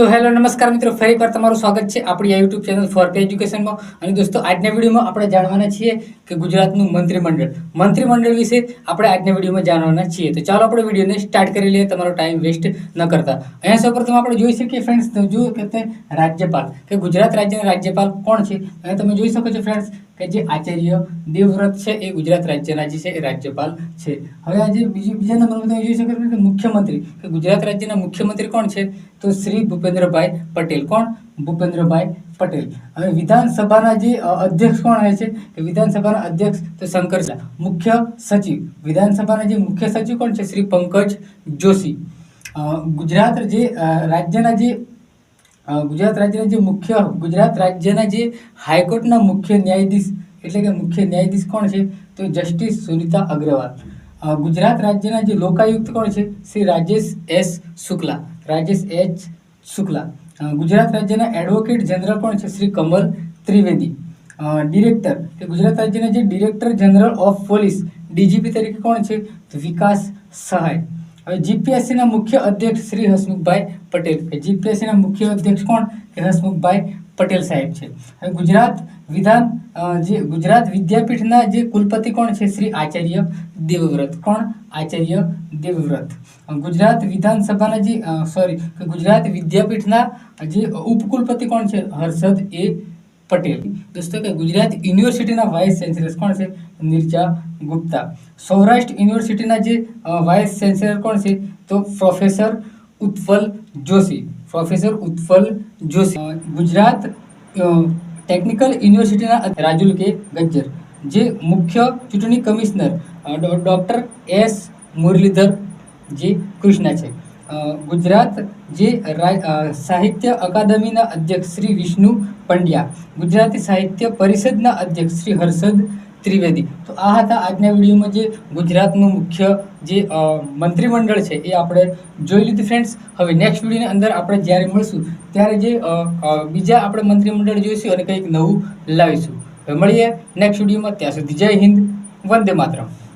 તો હેલો નમસ્કાર મિત્રો, ફરી એકવાર તમારું સ્વાગત છે આપણી આ યુટ્યુબ ચેનલ ફોર કે એજ્યુકેશનમાં. અને દોસ્તો, આજના વિડીયોમાં આપણે જાણવાના છીએ કે ગુજરાતનું મંત્રીમંડળ વિશે આપણે આજના વિડીયોમાં જાણવાના છીએ. તો ચાલો આપણે વિડીયોને સ્ટાર્ટ કરી લઈએ, તમારો ટાઈમ વેસ્ટ ન કરતા. અહીંયા સૌપ્રથમ આપણે જોઈ શકીએ ફ્રેન્ડ્સ, જો કે રાજ્યપાલ કે ગુજરાત રાજ્યના રાજ્યપાલ કોણ છે. અહીંયા તમે જોઈ શકો છો ફ્રેન્ડ્સ કે જે આચાર્ય દેવવ્રત છે એ ગુજરાત રાજ્યના જે છે એ રાજ્યપાલ છે. હવે આજે બીજા નંબરમાં તમે જોઈ શકો છો કે મુખ્યમંત્રી કે ગુજરાત રાજ્યના મુખ્યમંત્રી કોણ છે, તો શ્રી ભૂપેન્દ્રભાઈ પટેલ. કોણ? ભૂપેન્દ્રભાઈ પટેલ. હવે વિધાનસભાના જે અધ્યક્ષ કોણ હોય છે કે વિધાનસભાના અધ્યક્ષ તો શંકર. મુખ્ય સચિવ વિધાનસભાના જે મુખ્ય સચિવ કોણ છે, શ્રી પંકજ જોશી. ગુજરાત રાજ્યના જે હાઈકોર્ટના મુખ્ય ન્યાયાધીશ એટલે કે મુખ્ય ન્યાયાધીશ કોણ છે, તો જસ્ટિસ સુનિતા અગ્રવાલ. ગુજરાત રાજ્યના જે લોકાયુક્ત કોણ છે, શ્રી રાજેશ એચ શુક્લા. ગુજરાત રાજ્યના એડવોકેટ જનરલ કોણ છે, શ્રી કમલ ત્રિવેદી. ડિરેક્ટર કે ગુજરાત રાજ્યના જે director general of police DGP તરીકે કોણ છે, તો વિકાસ સહાય. હવે જીપીએસસીના મુખ્ય અધ્યક્ષ શ્રી હસમુખભાઈ પટેલ. જીપીએસસીના મુખ્ય અધ્યક્ષ કોણ, કે હસમુખભાઈ પટેલ સાહેબ છે. હવે ગુજરાત વિદ્યાપીઠના જે કુલપતિ કોણ છે, શ્રી આચાર્ય દેવવ્રત. કોણ? આચાર્ય દેવવ્રત. ગુજરાત વિદ્યાપીઠના જે ઉપકુલપતિ કોણ છે, હર્ષદ એ પટેલ. દોસ્તો, કે ગુજરાત યુનિવર્સિટીના વાઇસ ચાન્સેલર કોણ છે, નિર્જા ગુપ્તા. સૌરાષ્ટ્ર યુનિવર્સિટીના જે વાઇસ ચાન્સેલર કોણ છે, તો પ્રોફેસર ઉત્પલ જોશી. ગુજરાત ટેકનિકલ યુનિવર્સિટીના રાજુલ કે ગજ્જર. જે મુખ્ય ચૂંટણી કમિશનર ડોક્ટર એસ મુરલીધર જે કૃષ્ણા છે. ગુજરાત જે સાહિત્ય અકાદમીના અધ્યક્ષ શ્રી વિષ્ણુ પંડ્યા. ગુજરાતી સાહિત્ય પરિષદના અધ્યક્ષ શ્રી હર્ષદ ત્રિવેદી. તો આ હતા આજના વિડીયોમાં જે ગુજરાતનું મુખ્ય જે મંત્રીમંડળ છે એ આપણે જોઈ લીધું ફ્રેન્ડ્સ. હવે નેક્સ્ટ વિડીયોની અંદર આપણે જ્યારે મળશું ત્યારે જે બીજા આપણે મંત્રીમંડળ જોઈશું અને કંઈક નવું લાવીશું. હવે મળીએ નેક્સ્ટ વિડીયોમાં. ત્યાં સુધી જય હિન્દ, વંદે માતરમ.